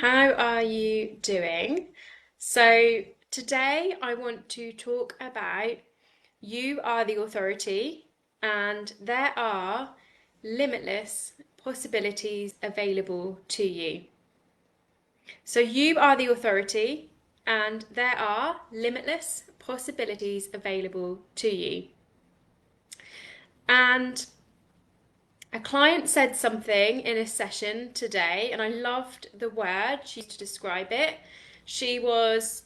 how are you doing? So, today I want to talk about you are the authority and there are limitless possibilities available to you. So, you are the authority and there are limitless possibilities available to you. And a client said something in a session today, and I loved the word she used to describe it. She was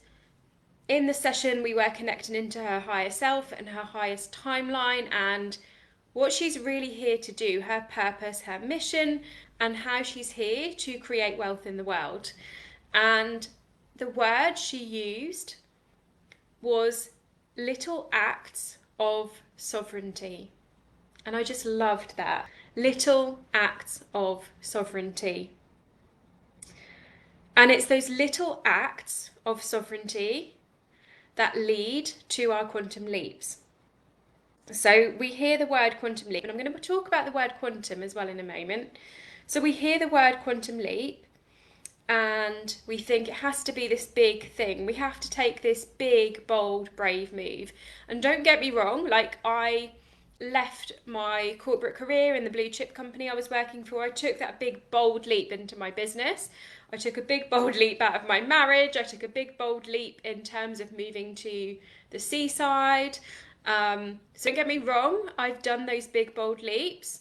in the session, we were connecting into her higher self and her highest timeline, and what she's really here to do, her purpose, her mission, and how she's here to create wealth in the world. And the word she used was little acts of sovereignty. And I just loved that. Little acts of sovereignty. And it's those little acts of sovereignty that lead to our quantum leaps. So we hear the word quantum leap, and I'm going to talk about the word quantum as well in a moment. So we hear the word quantum leap and we think it has to be this big thing. We have to take this big, bold, brave move. And don't get me wrong, like I left my corporate career in the blue chip company I was working for. I took that big, bold leap into my business. I took a big, bold leap out of my marriage. I took a big, bold leap in terms of moving to the seaside. So don't get me wrong, I've done those big, bold leaps.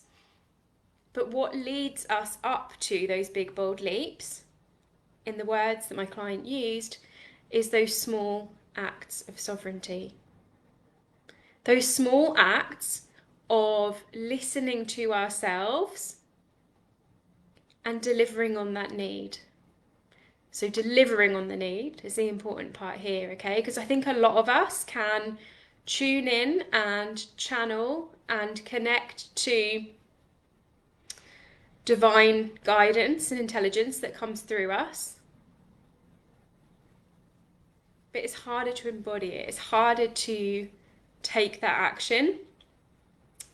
But what leads us up to those big, bold leaps, in the words that my client used, is those small acts of sovereignty. Those small acts of listening to ourselves and delivering on that need. So delivering on the need is the important part here, okay? Because I think a lot of us can tune in and channel and connect to divine guidance and intelligence that comes through us. But it's harder to embody it. It's harder to take that action.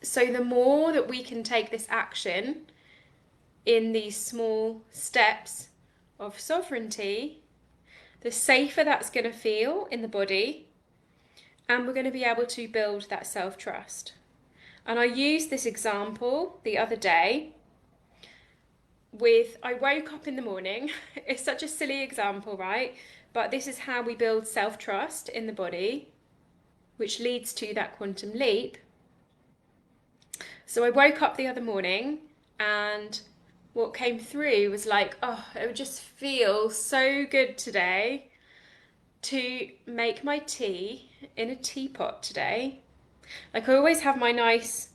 So the more that we can take this action in these small steps of sovereignty, the safer that's going to feel in the body, and we're going to be able to build that self-trust. And I used this example the other day with, I woke up in the morning. It's such a silly example, right? But this is how we build self-trust in the body, which leads to that quantum leap. So I woke up the other morning and what came through was like, oh, it would just feel so good today to make my tea in a teapot today. Like I always have my nice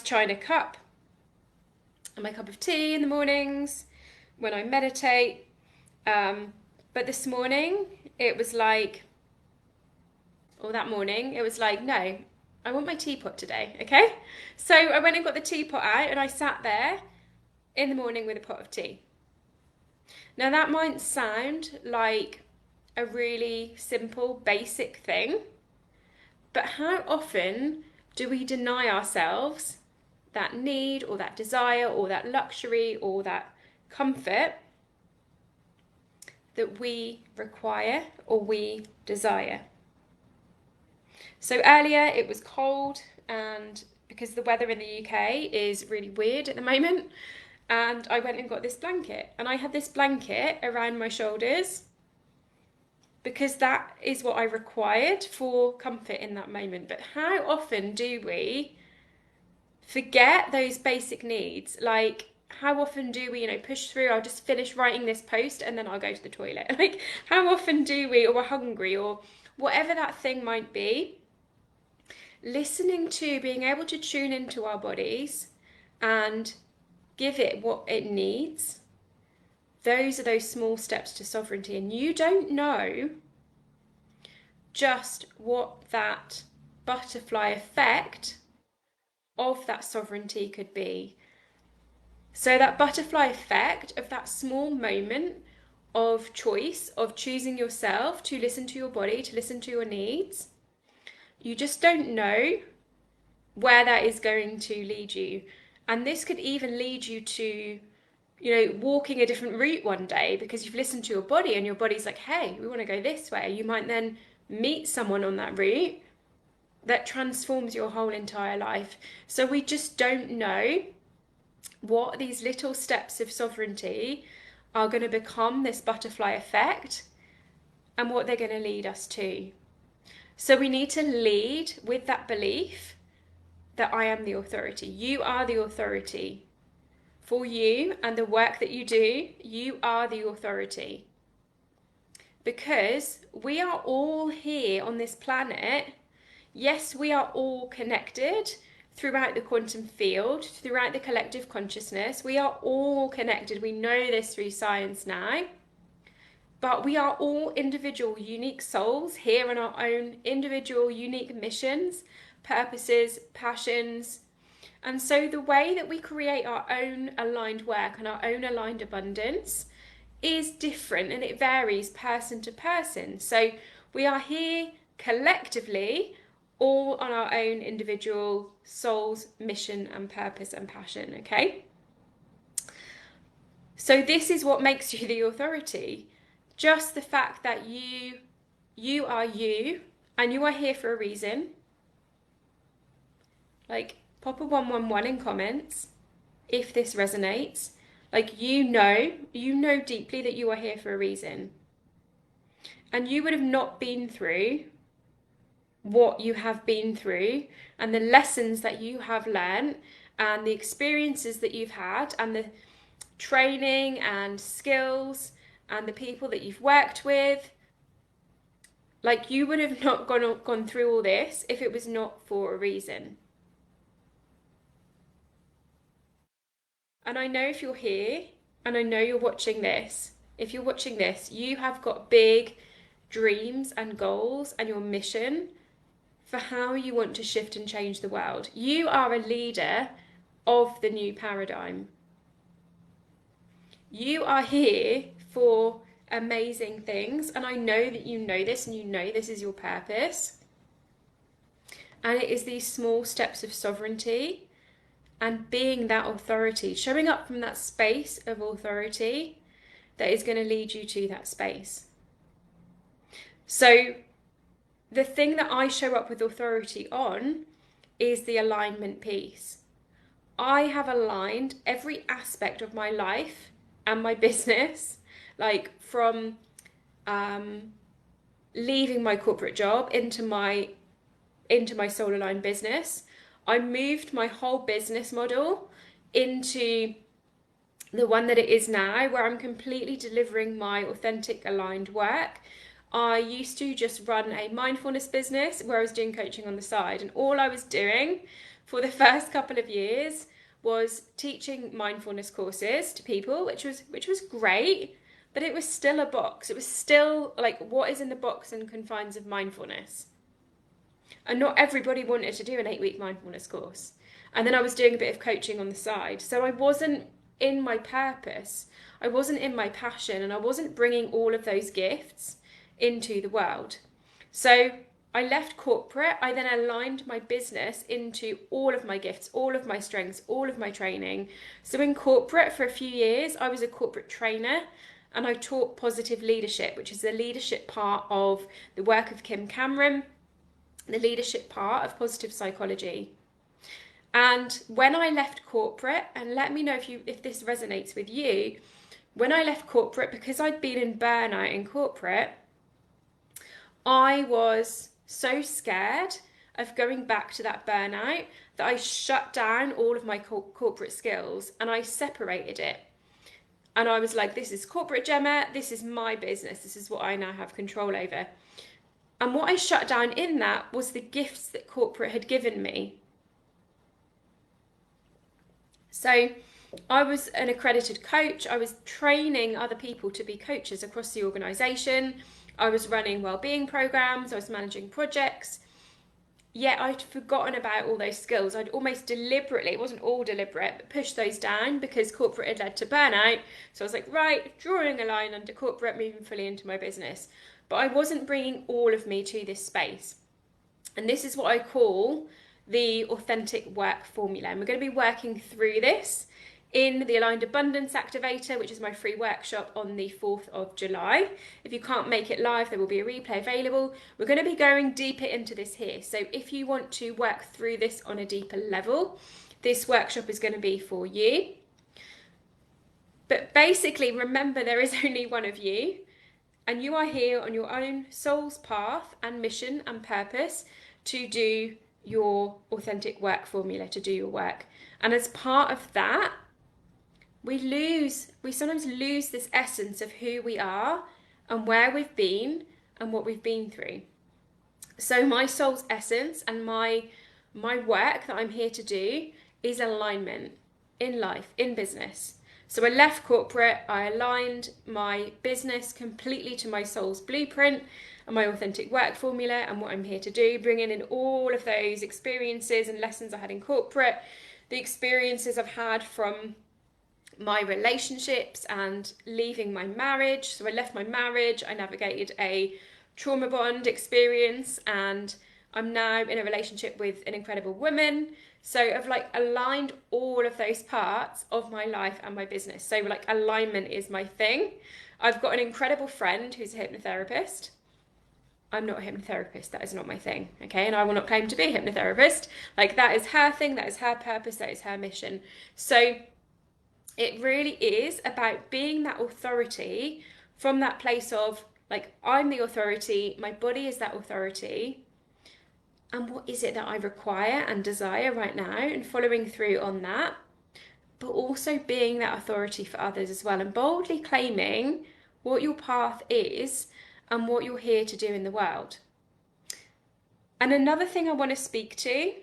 china cup and my cup of tea in the mornings when I meditate. But this morning it was like, or that morning it was like, no, I want my teapot today, okay? So I went and got the teapot out and I sat there in the morning with a pot of tea. Now that might sound like a really simple, basic thing, but how often do we deny ourselves that need or that desire or that luxury or that comfort that we require or we desire? So earlier it was cold, and because the weather in the UK is really weird at the moment, and I went and got this blanket, and I had this blanket around my shoulders because that is what I required for comfort in that moment. But how often do we forget those basic needs? Like, how often do we, push through, I'll just finish writing this post and then I'll go to the toilet. Like, how often do we, or we're hungry, or whatever that thing might be, listening to, being able to tune into our bodies and give it what it needs. Those are those small steps to sovereignty. And you don't know just what that butterfly effect of that sovereignty could be. So that butterfly effect of that small moment of choice, of choosing yourself to listen to your body, to listen to your needs, you just don't know where that is going to lead you. And this could even lead you to, walking a different route one day because you've listened to your body and your body's like, hey, we want to go this way. You might then meet someone on that route that transforms your whole entire life. So we just don't know what these little steps of sovereignty are going to become, this butterfly effect, and what they're going to lead us to. So we need to lead with that belief that I am the authority. You are the authority. For you and the work that you do, you are the authority. Because we are all here on this planet. Yes, we are all connected throughout the quantum field, throughout the collective consciousness. We are all connected. We know this through science now. But we are all individual, unique souls here on our own individual, unique missions, purposes, passions. And so the way that we create our own aligned work and our own aligned abundance is different, and it varies person to person. So we are here collectively, all on our own individual soul's mission and purpose and passion, okay? So this is what makes you the authority. Just the fact that you are you, and you are here for a reason. Like, pop a 111 in comments if this resonates. Like, you know deeply that you are here for a reason. And you would have not been through what you have been through and the lessons that you have learned and the experiences that you've had and the training and skills and the people that you've worked with. Like, you would have not gone through all this if it was not for a reason. And I know if you're here and I know you're watching this, if you're watching this, you have got big dreams and goals and your mission for how you want to shift and change the world. You are a leader of the new paradigm. You are here for amazing things, and I know that you know this and you know this is your purpose. And it is these small steps of sovereignty and being that authority, showing up from that space of authority that is going to lead you to that space. So the thing that I show up with authority on is the alignment piece. I have aligned every aspect of my life and my business, like from leaving my corporate job into my soul aligned business. I moved my whole business model into the one that it is now, where I'm completely delivering my authentic aligned work. I used to just run a mindfulness business where I was doing coaching on the side, and all I was doing for the first couple of years was teaching mindfulness courses to people, which was great, but it was still a box. It was still like, what is in the box and confines of mindfulness? And not everybody wanted to do an 8-week mindfulness course. And then I was doing a bit of coaching on the side. So I wasn't in my purpose. I wasn't in my passion, and I wasn't bringing all of those gifts into the world. So I left corporate. I then aligned my business into all of my gifts, all of my strengths, all of my training. So in corporate for a few years, I was a corporate trainer, and I taught positive leadership, which is the leadership part of the work of Kim Cameron, the leadership part of positive psychology. And when I left corporate, and let me know if this resonates with you, when I left corporate, because I'd been in burnout in corporate, I was so scared of going back to that burnout that I shut down all of my corporate skills and I separated it. And I was like, this is corporate Gemma, this is my business, this is what I now have control over. And what I shut down in that was the gifts that corporate had given me. So I was an accredited coach. I was training other people to be coaches across the organisation. I was running wellbeing programs. I was managing projects. Yet I'd forgotten about all those skills. I'd almost deliberately, it wasn't all deliberate, but pushed those down because corporate had led to burnout. So I was like, right, drawing a line under corporate, moving fully into my business. But I wasn't bringing all of me to this space. And this is what I call the authentic work formula. And we're going to be working through this in the Aligned Abundance Activator, which is my free workshop on the 4th of July. If you can't make it live, there will be a replay available. We're going to be going deeper into this here. So if you want to work through this on a deeper level, this workshop is going to be for you. But basically, remember, there is only one of you, and you are here on your own soul's path and mission and purpose to do your authentic work formula, to do your work. And as part of that, we sometimes lose this essence of who we are and where we've been and what we've been through. So my soul's essence and my work that I'm here to do is alignment in life, in business. So I left corporate, I aligned my business completely to my soul's blueprint and my authentic work formula and what I'm here to do, bringing in all of those experiences and lessons I had in corporate, the experiences I've had from my relationships and leaving my marriage. So I left my marriage, I navigated a trauma bond experience, and I'm now in a relationship with an incredible woman. So I've like aligned all of those parts of my life and my business. So like alignment is my thing. I've got an incredible friend who's a hypnotherapist. I'm not a hypnotherapist, that is not my thing, okay? And I will not claim to be a hypnotherapist. Like that is her thing, that is her purpose, that is her mission. So it really is about being that authority from that place of like, I'm the authority, my body is that authority, and what is it that I require and desire right now, and following through on that, but also being that authority for others as well, and boldly claiming what your path is and what you're here to do in the world. And another thing I want to speak to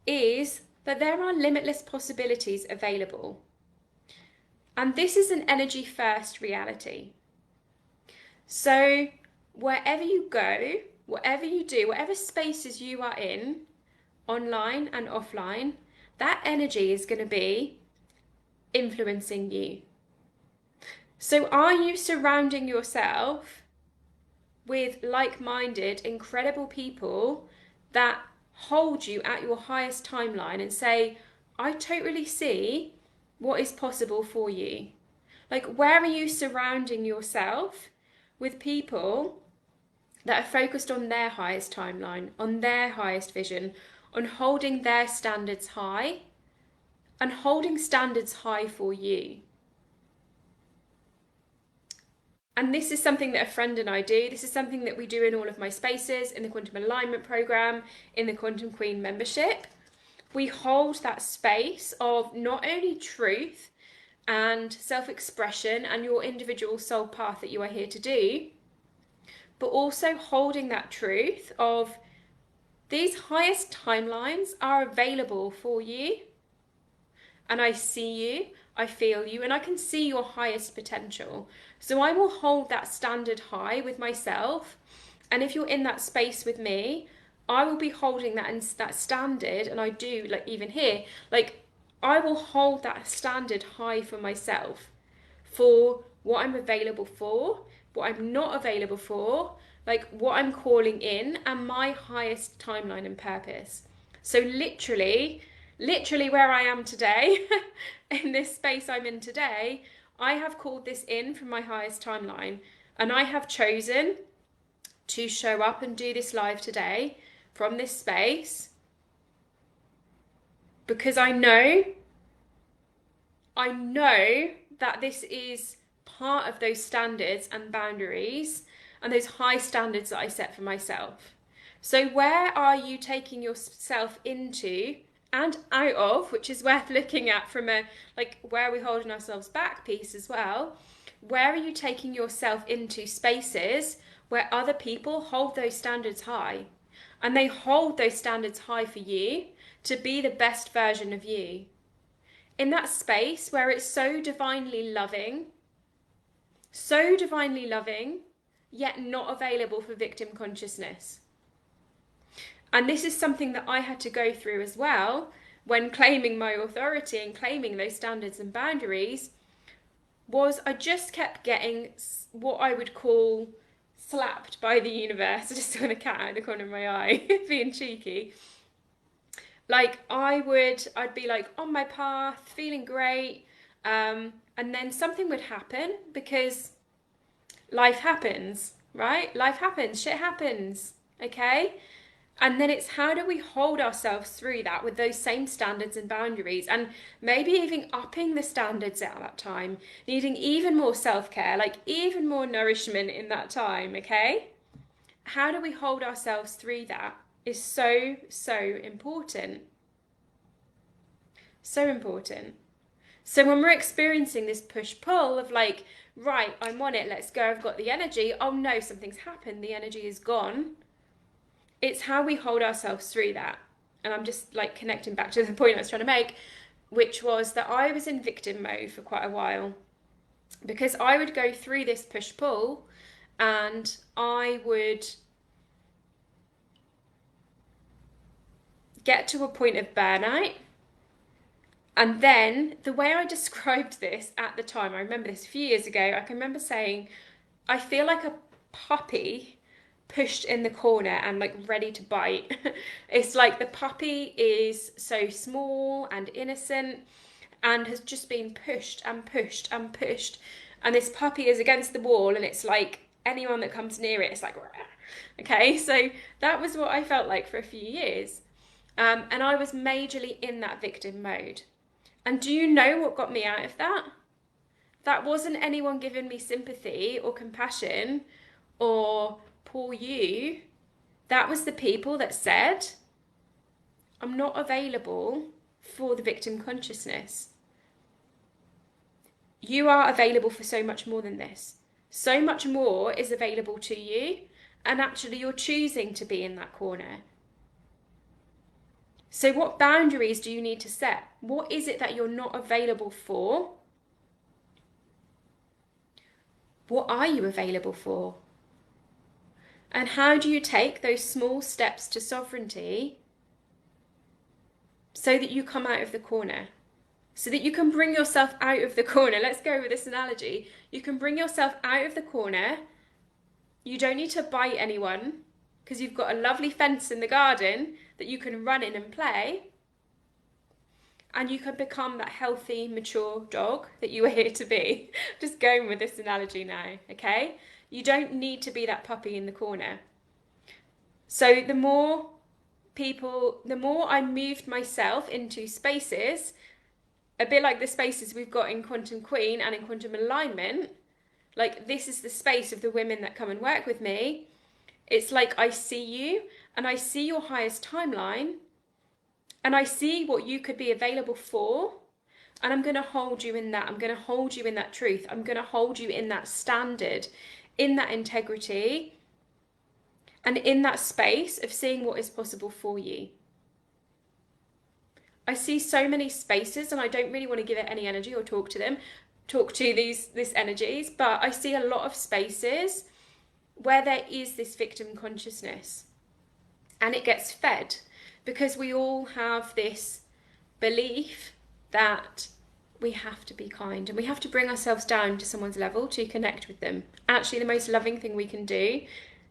is that there are limitless possibilities available. And this is an energy first reality. So wherever you go, whatever you do, whatever spaces you are in, online and offline, that energy is going to be influencing you. So are you surrounding yourself with like-minded, incredible people that hold you at your highest timeline and say, I totally see what is possible for you? Like, where are you surrounding yourself with people that are focused on their highest timeline, on their highest vision, on holding their standards high and holding standards high for you? And this is something that a friend and I do. This is something that we do in all of my spaces, in the Quantum Alignment Program, in the Quantum Queen membership. We hold that space of not only truth and self-expression and your individual soul path that you are here to do, but also holding that truth of these highest timelines are available for you. And I see you, I feel you, and I can see your highest potential. So I will hold that standard high with myself. And if you're in that space with me, I will be holding that standard. And I do, like even here, like I will hold that standard high for myself for what I'm available for, what I'm not available for, like what I'm calling in, and my highest timeline and purpose. So literally where I am today, in this space I'm in today, I have called this in from my highest timeline, and I have chosen to show up and do this live today from this space because I know that this is part of those standards and boundaries and those high standards that I set for myself. So where are you taking yourself into and out of, which is worth looking at from a, like, where are we holding ourselves back piece as well? Where are you taking yourself into spaces where other people hold those standards high? And they hold those standards high for you to be the best version of you. In that space where it's so divinely loving, yet not available for victim consciousness. And this is something that I had to go through as well when claiming my authority and claiming those standards and boundaries, was I just kept getting what I would call slapped by the universe. I just saw a cat out of the corner of my eye, being cheeky. Like I'd be like on my path, feeling great, and then something would happen because life happens, right? Life happens, shit happens, okay? And then it's how do we hold ourselves through that with those same standards and boundaries, and maybe even upping the standards at that time, needing even more self care, like even more nourishment in that time, okay? How do we hold ourselves through that is so, so important. So important. So when we're experiencing this push pull of like, right, I'm on it, let's go, I've got the energy. Oh no, something's happened, the energy is gone. It's how we hold ourselves through that. And I'm just like connecting back to the point I was trying to make, which was that I was in victim mode for quite a while because I would go through this push pull and I would get to a point of burnout. And then the way I described this at the time, I remember this a few years ago, I can remember saying, I feel like a puppy pushed in the corner and like ready to bite. It's like the puppy is so small and innocent and has just been pushed and pushed and pushed. And this puppy is against the wall and it's like anyone that comes near it, it's like, okay, so that was what I felt like for a few years. And I was majorly in that victim mode. And do you know what got me out of that? That wasn't anyone giving me sympathy or compassion or poor you. That was the people that said, I'm not available for the victim consciousness. You are available for so much more than this. So much more is available to you, and actually, you're choosing to be in that corner. So, what boundaries do you need to set? What is it that you're not available for? What are you available for? And how do you take those small steps to sovereignty so that you come out of the corner? So that you can bring yourself out of the corner. Let's go with this analogy. You can bring yourself out of the corner. You don't need to bite anyone because you've got a lovely fence in the garden that you can run in and play. And you can become that healthy, mature dog that you were here to be. Just going with this analogy now, okay? You don't need to be that puppy in the corner. So the more I moved myself into spaces, a bit like the spaces we've got in Quantum Queen and in Quantum Alignment, like this is the space of the women that come and work with me. It's like I see you and I see your highest timeline and I see what you could be available for. And I'm going to hold you in that. I'm going to hold you in that truth. I'm going to hold you in that standard, in that integrity, and in that space of seeing what is possible for you. I see so many spaces and I don't really want to give it any energy or talk to these energies, but I see a lot of spaces where there is this victim consciousness and it gets fed because we all have this belief that we have to be kind and we have to bring ourselves down to someone's level to connect with them. Actually, the most loving thing we can do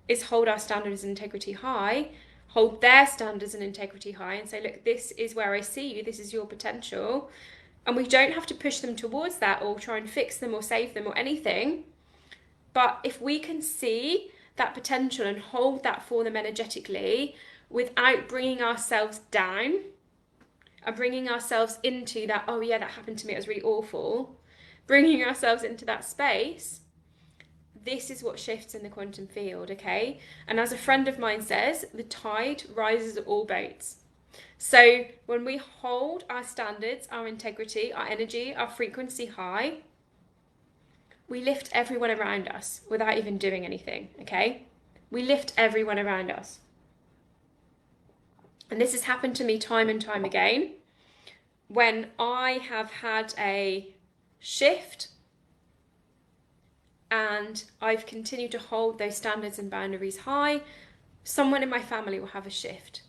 is hold our standards and integrity high, hold their standards and integrity high, and say, look, this is where I see you, this is your potential. And we don't have to push them towards that or try and fix them or save them or anything. But if we can see that potential and hold that for them energetically without bringing ourselves down and bringing ourselves into that, oh yeah, that happened to me, it was really awful, bringing ourselves into that space, this is what shifts in the quantum field, okay? And as a friend of mine says, the tide rises all boats. So when we hold our standards, our integrity, our energy, our frequency high, we lift everyone around us without even doing anything, okay? We lift everyone around us. And this has happened to me time and time again. When I have had a shift and I've continued to hold those standards and boundaries high, someone in my family will have a shift.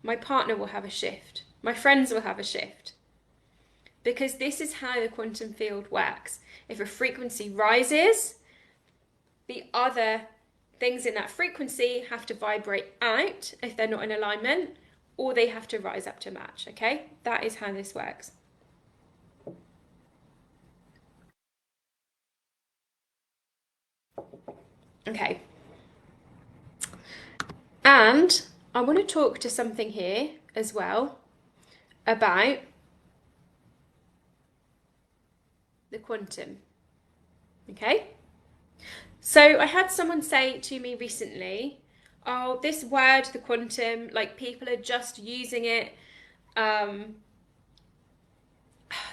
My partner will have a shift. My friends will have a shift. Because this is how the quantum field works. If a frequency rises, the other things in that frequency have to vibrate out if they're not in alignment, or they have to rise up to match, okay? That is how this works. Okay. And I want to talk to something here as well about the quantum, okay? So I had someone say to me recently, oh, this word, the quantum, like people are just using it.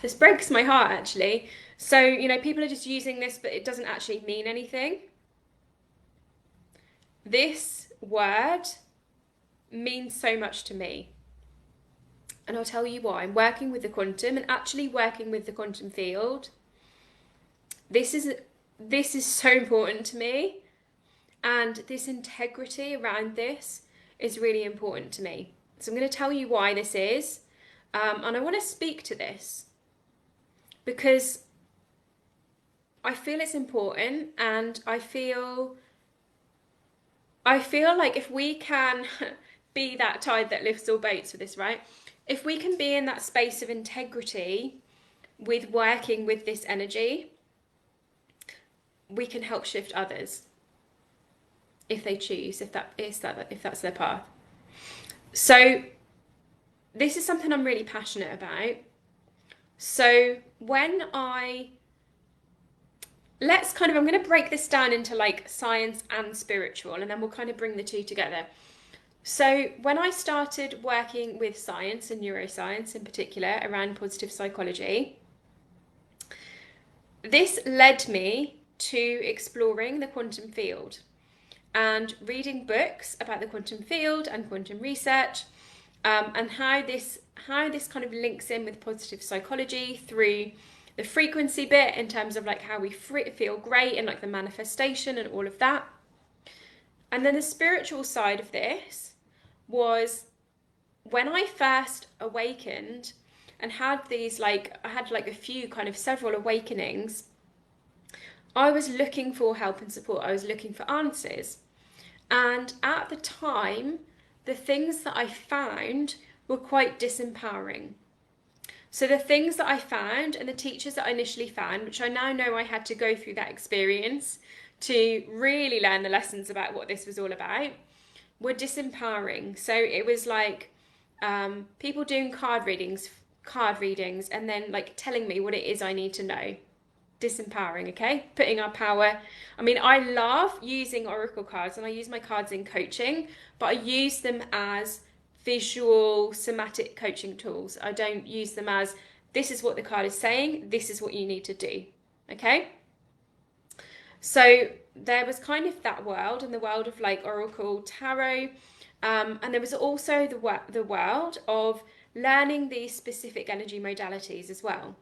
This breaks my heart actually. So, you know, people are just using this, but it doesn't actually mean anything. This word means so much to me. And I'll tell you why. I'm working with the quantum and actually working with the quantum field. This is so important to me, and this integrity around this is really important to me. So I'm going to tell you why this is, and I want to speak to this because I feel it's important, and I feel like if we can be that tide that lifts all boats for this, right? If we can be in that space of integrity with working with this energy, we can help shift others if they choose, if that's their path. So this is something I'm really passionate about. So when I'm going to break this down into like science and spiritual, and then we'll kind of bring the two together. So when I started working with science and neuroscience in particular around positive psychology, this led me to exploring the quantum field and reading books about the quantum field and quantum research, and how this kind of links in with positive psychology through the frequency bit in terms of like how we feel great and like the manifestation and all of that. And then the spiritual side of this was when I first awakened and had these I had like a few kind of several awakenings. I was looking for help and support. I was looking for answers. And at the time, the things that I found were quite disempowering. So the things that I found and the teachers that I initially found, which I now know I had to go through that experience to really learn the lessons about what this was all about, were disempowering. So it was like people doing card readings, and then like telling me what it is I need to know. Disempowering, okay? Putting our power. I mean, I love using oracle cards and I use my cards in coaching, but I use them as visual somatic coaching tools. I don't use them as this is what the card is saying, this is what you need to do, okay? So there was kind of that world, and the world of like oracle tarot, and there was also the world of learning these specific energy modalities as well.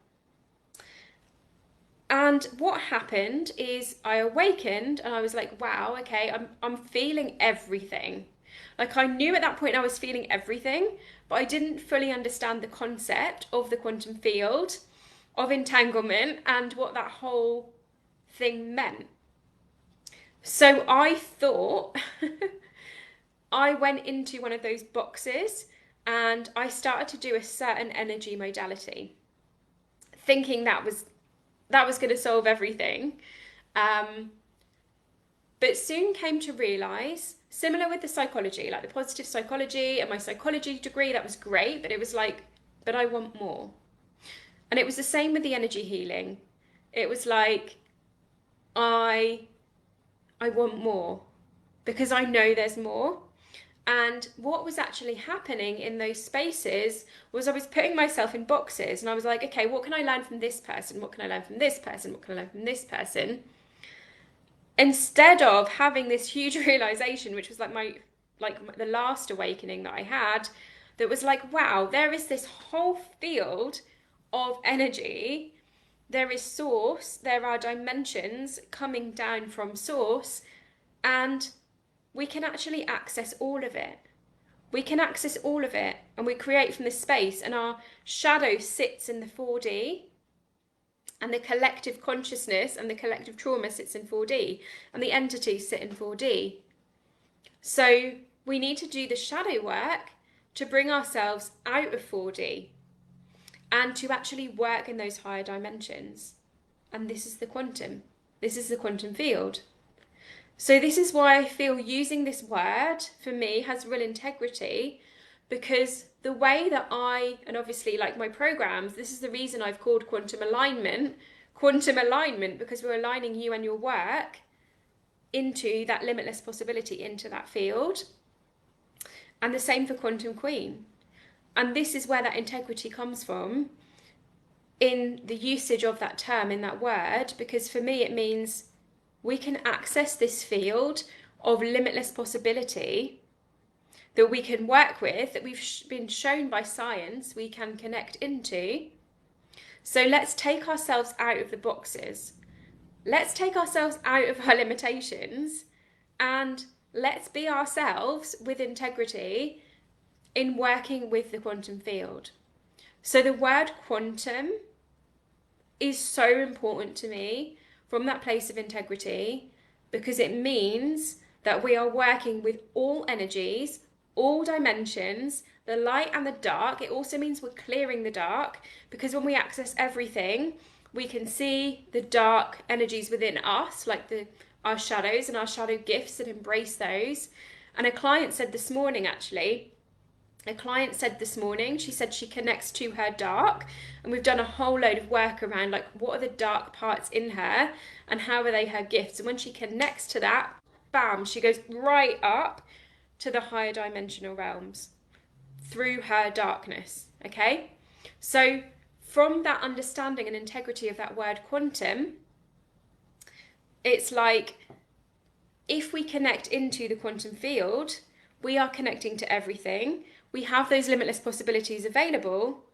And what happened is I awakened and I was like, wow, okay, I'm feeling everything. Like I knew at that point I was feeling everything, but I didn't fully understand the concept of the quantum field, of entanglement, and what that whole thing meant. So I thought I went into one of those boxes and I started to do a certain energy modality, thinking that was going to solve everything. But soon came to realise, similar with the psychology, like the positive psychology and my psychology degree, that was great, but it was like, but I want more. And it was the same with the energy healing. It was like, I want more because I know there's more. And what was actually happening in those spaces was I was putting myself in boxes and I was like, okay, what can I learn from this person? What can I learn from this person? What can I learn from this person? Instead of having this huge realization, which was like the last awakening that I had, that was like, wow, there is this whole field of energy. There is source, there are dimensions coming down from source, and we can actually access all of it. We can access all of it, and we create from this space, and our shadow sits in the 4D, and the collective consciousness and the collective trauma sits in 4D, and the entities sit in 4D. So we need to do the shadow work to bring ourselves out of 4D and to actually work in those higher dimensions. And this is the quantum. This is the quantum field. So this is why I feel using this word for me has real integrity, because the way that and obviously like my programs, this is the reason I've called quantum alignment, because we're aligning you and your work into that limitless possibility, into that field. And the same for Quantum Queen. And this is where that integrity comes from in the usage of that term, in that word, because for me it means we can access this field of limitless possibility that we can work with, that we've been shown by science we can connect into. So let's take ourselves out of the boxes. Let's take ourselves out of our limitations and let's be ourselves with integrity in working with the quantum field. So the word quantum is so important to me from that place of integrity, because it means that we are working with all energies, all dimensions, the light and the dark. It also means we're clearing the dark, because when we access everything, we can see the dark energies within us, like our shadows and our shadow gifts, and embrace those. And a client said this morning, she said she connects to her dark, and we've done a whole load of work around like what are the dark parts in her and how are they her gifts. And when she connects to that, bam, she goes right up to the higher dimensional realms through her darkness. Okay, so from that understanding and integrity of that word quantum, it's like if we connect into the quantum field, we are connecting to everything. We have those limitless possibilities available,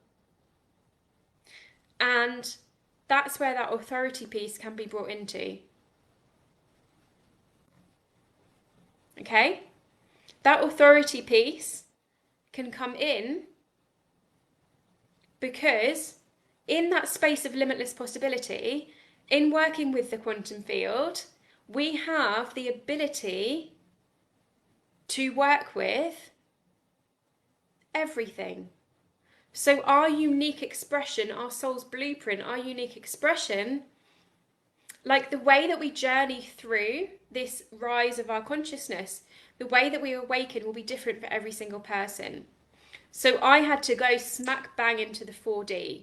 and that's where that authority piece can be brought into. Okay? That authority piece can come in because in that space of limitless possibility, in working with the quantum field, we have the ability to work with everything. So our unique expression, our soul's blueprint, our unique expression, like the way that we journey through this rise of our consciousness, the way that we awaken will be different for every single person. So I had to go smack bang into the 4D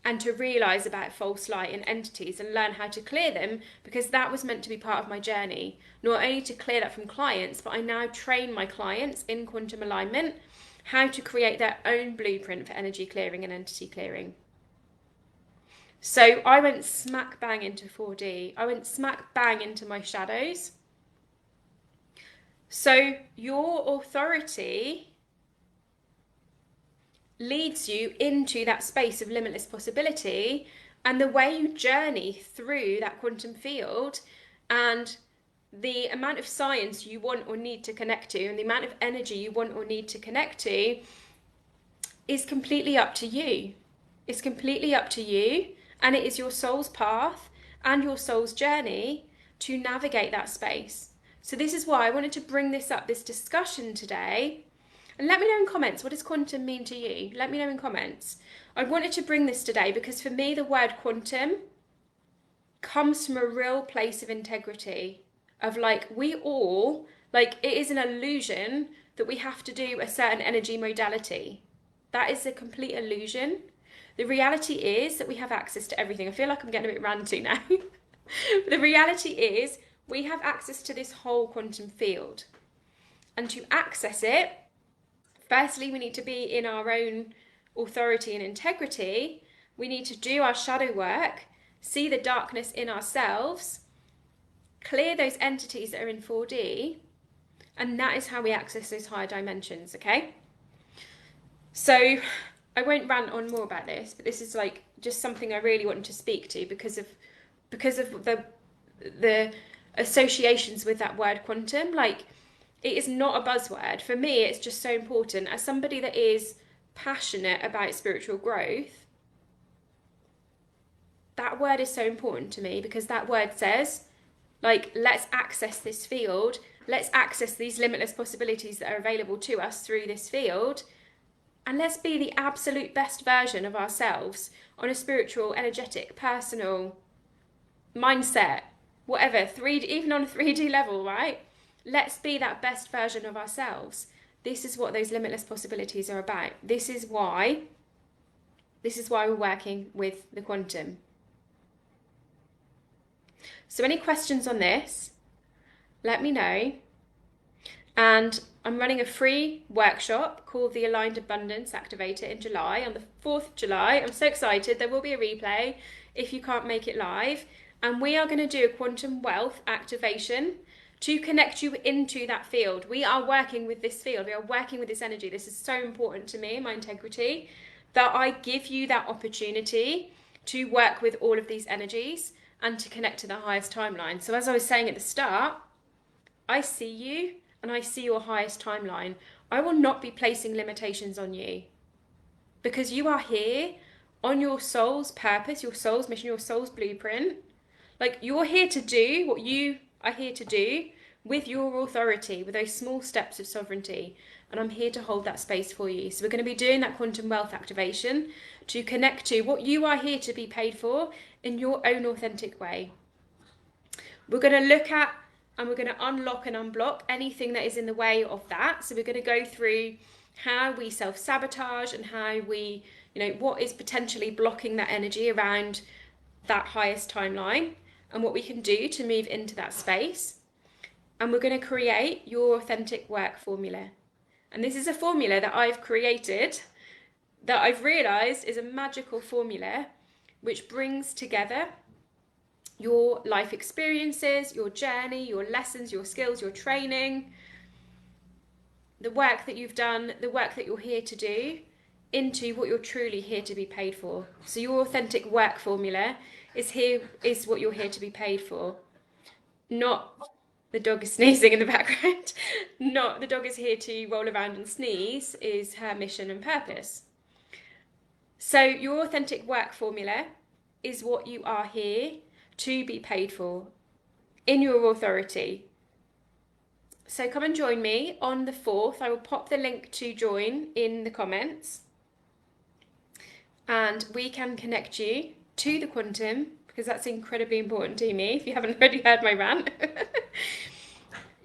and to realize about false light and entities and learn how to clear them, because that was meant to be part of my journey. Not only to clear that from clients, but I now train my clients in quantum alignment how to create their own blueprint for energy clearing and entity clearing. So I went smack bang into 4D. I went smack bang into my shadows. So your authority leads you into that space of limitless possibility, and the way you journey through that quantum field and the amount of science you want or need to connect to and the amount of energy you want or need to connect to is completely up to you. It's completely up to you, and it is your soul's path and your soul's journey to navigate that space. So this is why I wanted to bring this up, this discussion today. And let me know in comments, what does quantum mean to you? Let me know in comments. I wanted to bring this today because for me the word quantum comes from a real place of integrity, of like we all, like it is an illusion that we have to do a certain energy modality. That is a complete illusion. The reality is that we have access to everything. I feel like I'm getting a bit ranty now. But the reality is we have access to this whole quantum field. And to access it, firstly, we need to be in our own authority and integrity. We need to do our shadow work, see the darkness in ourselves, clear those entities that are in 4D, and that is how we access those higher dimensions, okay? So I won't rant on more about this, but this is like just something I really wanted to speak to because of the associations with that word quantum. Like, it is not a buzzword. For me, it's just so important. As somebody that is passionate about spiritual growth, that word is so important to me, because that word says, like, let's access this field Let's access these limitless possibilities that are available to us through this field. And let's be the absolute best version of ourselves on a spiritual, energetic, personal, mindset, whatever, 3D, even on a 3D level, right? Let's be that best version of ourselves. This is what those limitless possibilities are about. This is why we're working with the quantum. So any questions on this, let me know. And I'm running a free workshop called the Aligned Abundance Activator in July, on the 4th of July. I'm so excited. There will be a replay if you can't make it live. And we are going to do a quantum wealth activation to connect you into that field. We are working with this field. We are working with this energy. This is so important to me, my integrity, that I give you that opportunity to work with all of these energies and to connect to the highest timeline. So as I was saying at the start, I see you and I see your highest timeline. I will not be placing limitations on you because you are here on your soul's purpose, your soul's mission, your soul's blueprint. Like, you're here to do what you are here to do with your authority, with those small steps of sovereignty. And I'm here to hold that space for you. So we're going to be doing that quantum wealth activation to connect to what you are here to be paid for in your own authentic way. We're going to look at and we're going to unlock and unblock anything that is in the way of that. So we're going to go through how we self-sabotage and how we, what is potentially blocking that energy around that highest timeline and what we can do to move into that space. And we're going to create your authentic work formula. And this is a formula that I've created, that I've realized is a magical formula which brings together your life experiences, your journey, your lessons, your skills, your training, the work that you've done, the work that you're here to do, into what you're truly here to be paid for. So your authentic work formula is what you're here to be paid for. Not the dog is sneezing in the background. Not the dog is here to roll around and sneeze is her mission and purpose. So your authentic work formula is what you are here to be paid for in your authority. So come and join me on the 4th. I will pop the link to join in the comments. And we can connect you to the quantum, because that's incredibly important to me, if you haven't already heard my rant,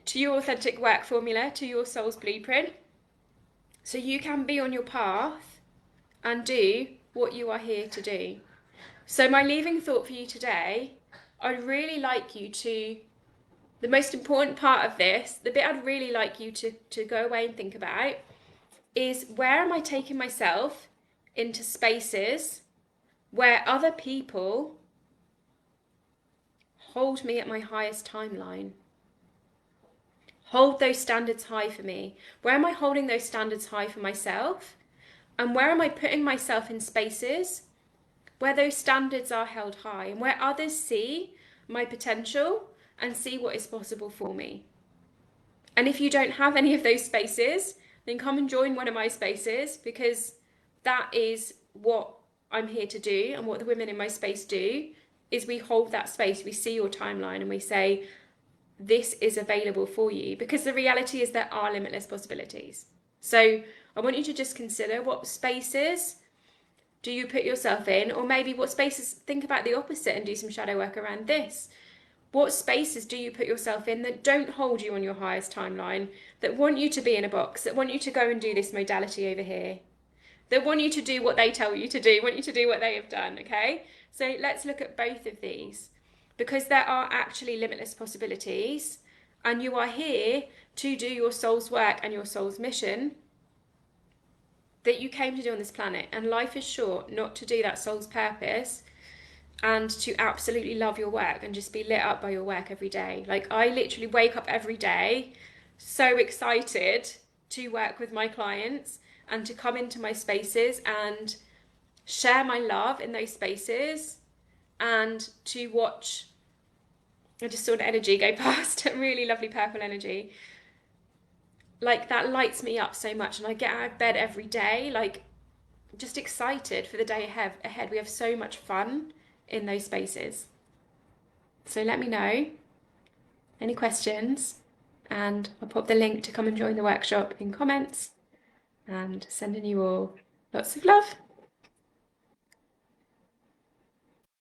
to your authentic work formula, to your soul's blueprint, so you can be on your path and do what you are here to do. So my leaving thought for you today, I'd really like you to, the most important part of this, the bit I'd really like you to go away and think about is, where am I taking myself into spaces where other people hold me at my highest timeline? Hold those standards high for me. Where am I holding those standards high for myself? And where am I putting myself in spaces where those standards are held high and where others see my potential and see what is possible for me? And if you don't have any of those spaces, then come and join one of my spaces, because that is what I'm here to do, and what the women in my space do is we hold that space, we see your timeline and we say, this is available for you, because the reality is there are limitless possibilities. So I want you to just consider, what spaces do you put yourself in? Or maybe what spaces, think about the opposite and do some shadow work around this. What spaces do you put yourself in that don't hold you on your highest timeline, that want you to be in a box, that want you to go and do this modality over here, that want you to do what they tell you to do, want you to do what they have done, okay? So let's look at both of these, because there are actually limitless possibilities, and you are here to do your soul's work and your soul's mission that you came to do on this planet. And life is short not to do that soul's purpose and to absolutely love your work and just be lit up by your work every day. Like, I literally wake up every day so excited to work with my clients and to come into my spaces and share my love in those spaces, and to watch, I just saw an energy go past, a really lovely purple energy. Like, that lights me up so much, and I get out of bed every day, like, just excited for the day ahead. We have so much fun in those spaces. So let me know. Any questions? and I'll pop the link to come and join the workshop in comments, and sending you all lots of love.